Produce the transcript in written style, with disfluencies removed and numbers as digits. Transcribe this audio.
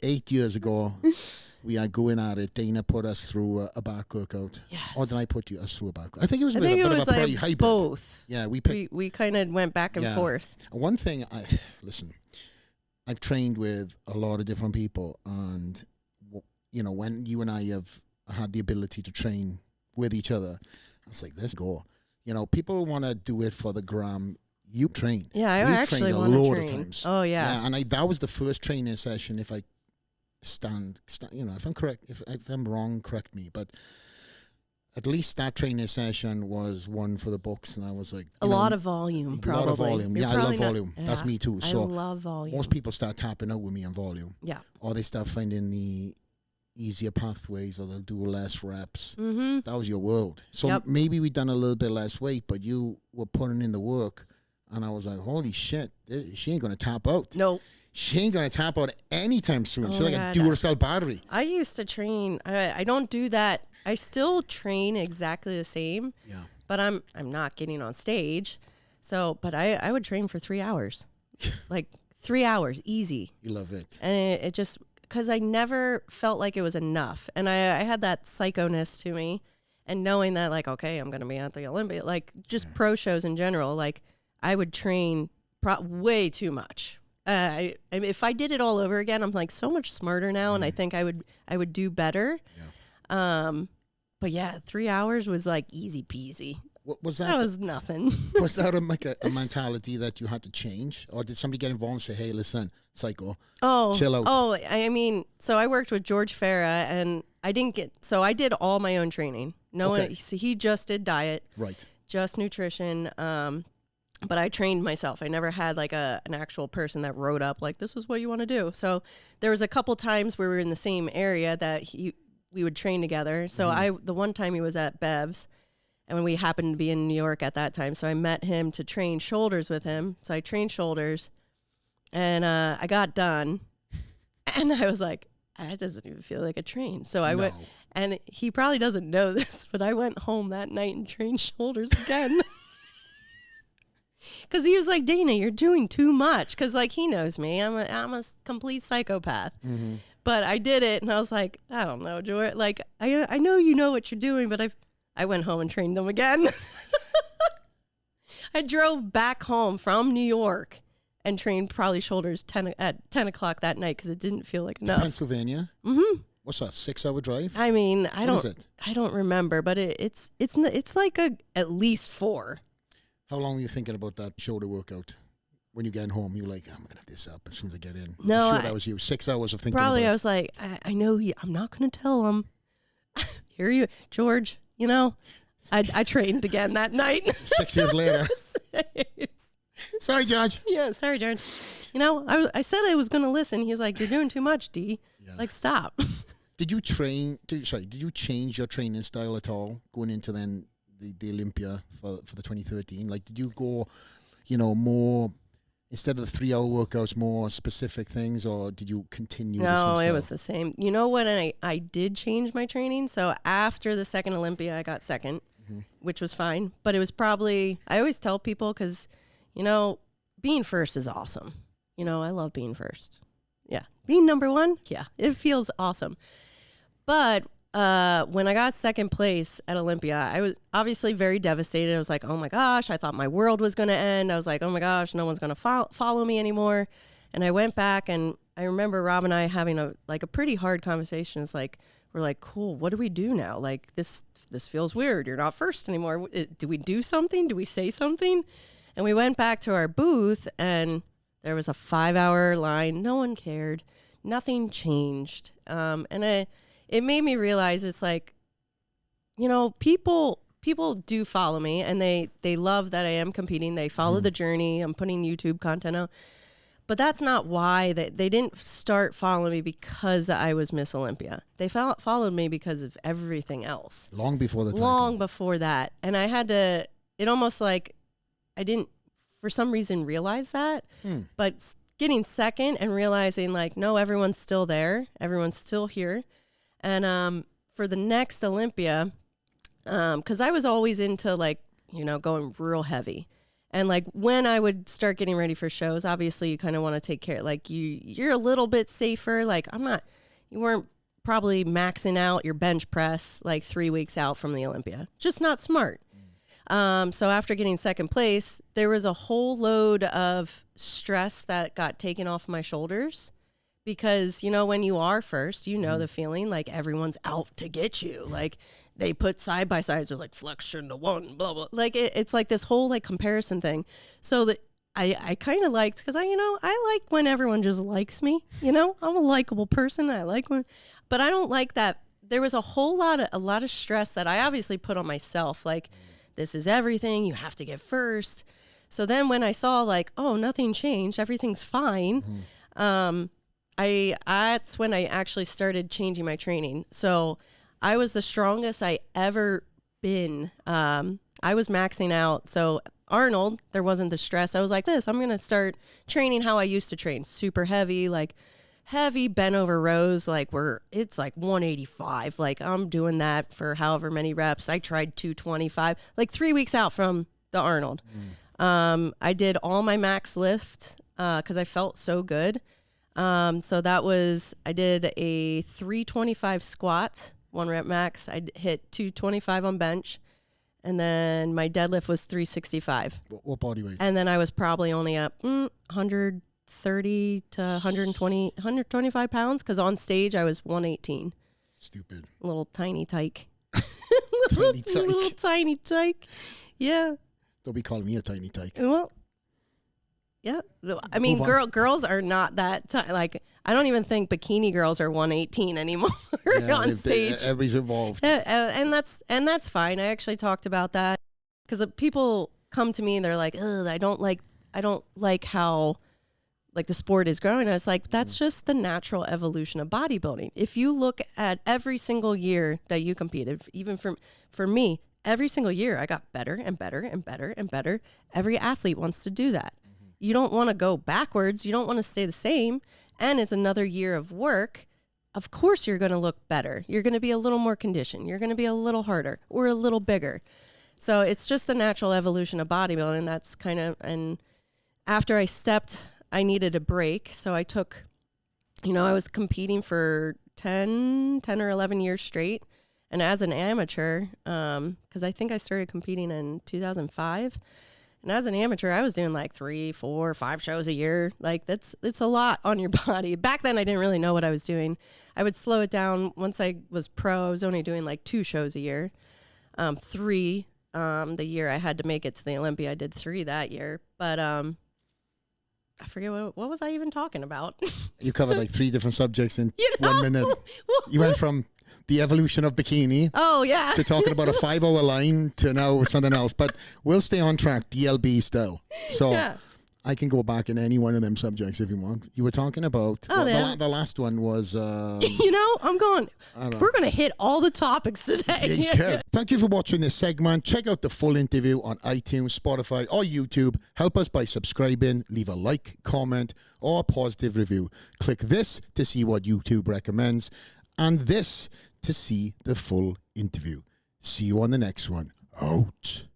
8 years ago, we are going at it. Dana put us through a back workout. Yes. Or did I put us through a back workout? I think it was a I bit, think a it bit was of a like hybrid. both. Yeah, we picked. We kind of went back and forth. One thing, listen, I've trained with a lot of different people, and you know, when you and I have had the ability to train with each other, I was like, let's go. You know, people want to do it for the gram. You train. Yeah, I actually want to train. Of times. Oh yeah. And that was the first training session. If I stand, you know, if I'm correct, if I'm wrong, correct me. But at least that training session was one for the books, and I was like, a lot of volume, probably. A lot of volume. You're I love volume. Yeah, that's me too. So I love volume. most people start tapping out with me on volume. Yeah. Or they start finding the easier pathways, or they'll do less reps. Mm-hmm. That was your world. So maybe we done a little bit less weight, but you were putting in the work, and I was like, holy shit, she ain't gonna tap out. No. She ain't gonna tap out anytime soon. She's like a Duracell battery. I used to train. I don't do that. I still train exactly the same. Yeah. But I'm not getting on stage. So, but I would train for 3 hours, like 3 hours, easy. You love it. And it just, because I never felt like it was enough. And I had that psychoness to me, and knowing that, like, okay, I'm going to be at the Olympia, like just pro shows in general, like I would train way too much. If I did it all over again, I'm like so much smarter now, and I think I would do better. Yeah. But yeah, 3 hours was like easy peasy. What was that? That was nothing. Was that a mentality that you had to change, or did somebody get involved and say, "Hey, listen, psycho, chill out"? Oh, I mean, so I worked with George Farah, and I did all my own training. No one, so he just did diet, right? Just nutrition. But I trained myself. I never had like an actual person that wrote up like, this is what you want to do. So there was a couple times where we were in the same area that we would train together. So the one time he was at Bev's, and when we happened to be in New York at that time, so I met him to train shoulders with him. So I trained shoulders, and I got done, and I was like, that doesn't even feel like a train. So I went, and he probably doesn't know this, but I went home that night and trained shoulders again. Because he was like, Dana, you're doing too much. Because like he knows me, I'm a complete psychopath. Mm-hmm. But I did it, and I was like, I don't know, George. Like I know you know what you're doing, but I went home and trained them again. I drove back home from New York and trained probably shoulders at 10 o'clock that night because it didn't feel like enough. Pennsylvania. Mm-hmm. What's that? 6 hour drive? I mean, I I don't remember, but it's like at least 4. How long were you thinking about that shoulder workout? When you get home, you're like, I'm going to have this up as soon as I get in. No, I'm sure that was you. 6 hours of thinking probably about I was like, I know I'm not going to tell him. Here you, George, you know, I trained again that night. 6 years later. Sorry, George. Yeah, sorry, George. You know, I said I was going to listen. He was like, you're doing too much, D. Yeah. Like, stop. Did you change your training style at all going into then the Olympia for the 2013? Like, did you go, you know, more, instead of the 3 hour workouts, more specific things, or did you continue the same style? No, it was the same. You know what? I did change my training. So after the second Olympia, I got second, which was fine. But it was probably, I always tell people, because, you know, being first is awesome. You know, I love being first. Yeah. Being number one, yeah, it feels awesome. But when I got second place at Olympia, I was obviously very devastated. I was like, oh my gosh, I thought my world was going to end. I was like, oh my gosh, no one's going to follow me anymore. And I went back, and I remember Rob and I having a pretty hard conversation. It's like, we're like, cool, what do we do now? Like, this feels weird. You're not first anymore. Do we do something? Do we say something? And we went back to our booth, and there was a 5-hour line. No one cared. Nothing changed. And it made me realize it's like, you know, people do follow me, and they love that I am competing. They follow the journey. I'm putting YouTube content out. But that's not why they didn't start following me because I was Miss Olympia. They followed me because of everything else. Long before the title. Long before that. And I had to, it almost like I didn't, for some reason, realize that. But getting second and realizing like, no, everyone's still there. Everyone's still here. And for the next Olympia, because I was always into like, you know, going real heavy. And like when I would start getting ready for shows, obviously you kind of want to take care. Like you're a little bit safer. Like you weren't probably maxing out your bench press like 3 weeks out from the Olympia. Just not smart. So after getting second place, there was a whole load of stress that got taken off my shoulders because, you know, when you are first, you know, the feeling like everyone's out to get you. Like they put side by sides or like flexion to one, blah, blah. Like it's like this whole like comparison thing. So that I kind of liked, because I like when everyone just likes me, you know, I'm a likable person. I like when, but I don't like that. There was a lot of stress that I obviously put on myself. Like, this is everything. You have to get first. So then when I saw like, oh, nothing changed, everything's fine. That's when I actually started changing my training. So I was the strongest I ever been. I was maxing out. So Arnold, there wasn't the stress. I was like this, I'm going to start training how I used to train. Super heavy, like heavy bent over rows, like it's like 185. Like I'm doing that for however many reps. I tried 225, like 3 weeks out from the Arnold. I did all my max lift because I felt so good. So I did a 325 squat, 1 rep max. I hit 225 on bench. And then my deadlift was 365. What body weight? And then I was probably only up 130 to 125 pounds because on stage I was 118. Stupid. A little tiny tyke. Tiny tyke. Little tiny tyke. Yeah. Don't be calling me a tiny tyke. Well, yeah. I mean, girls are not that like, I don't even think bikini girls are 118 anymore on stage. Everybody's involved. And that's fine. I actually talked about that because people come to me and they're like, ugh, I don't like how like the sport is growing. I was like, that's just the natural evolution of bodybuilding. If you look at every single year that you competed, even for me, every single year I got better and better and better and better. Every athlete wants to do that. You don't want to go backwards. You don't want to stay the same. And it's another year of work. Of course, you're going to look better. You're going to be a little more conditioned. You're going to be a little harder or a little bigger. So it's just the natural evolution of bodybuilding. That's kind of, and after I stepped, I needed a break. So I took, I was competing for 10 or 11 years straight. And as an amateur, because I think I started competing in 2005. And as an amateur, I was doing like 3, 4, 5 shows a year. Like it's a lot on your body. Back then, I didn't really know what I was doing. I would slow it down. Once I was pro, I was only doing like 2 shows a year. 3 the year I had to make it to the Olympia. I did 3 that year. But I forget what was I even talking about? You covered like 3 different subjects in 1 minute. You went from the evolution of bikini. Oh, yeah. To talking about a 5-hour line to now something else. But we'll stay on track, DLB still. So yeah. I can go back in any one of them subjects if you want. You were talking about, the last one was... we're going to hit all the topics today. Yeah. Thank you for watching this segment. Check out the full interview on iTunes, Spotify, or YouTube. Help us by subscribing, leave a like, comment, or a positive review. Click this to see what YouTube recommends, and this to see the full interview. See you on the next one. Out.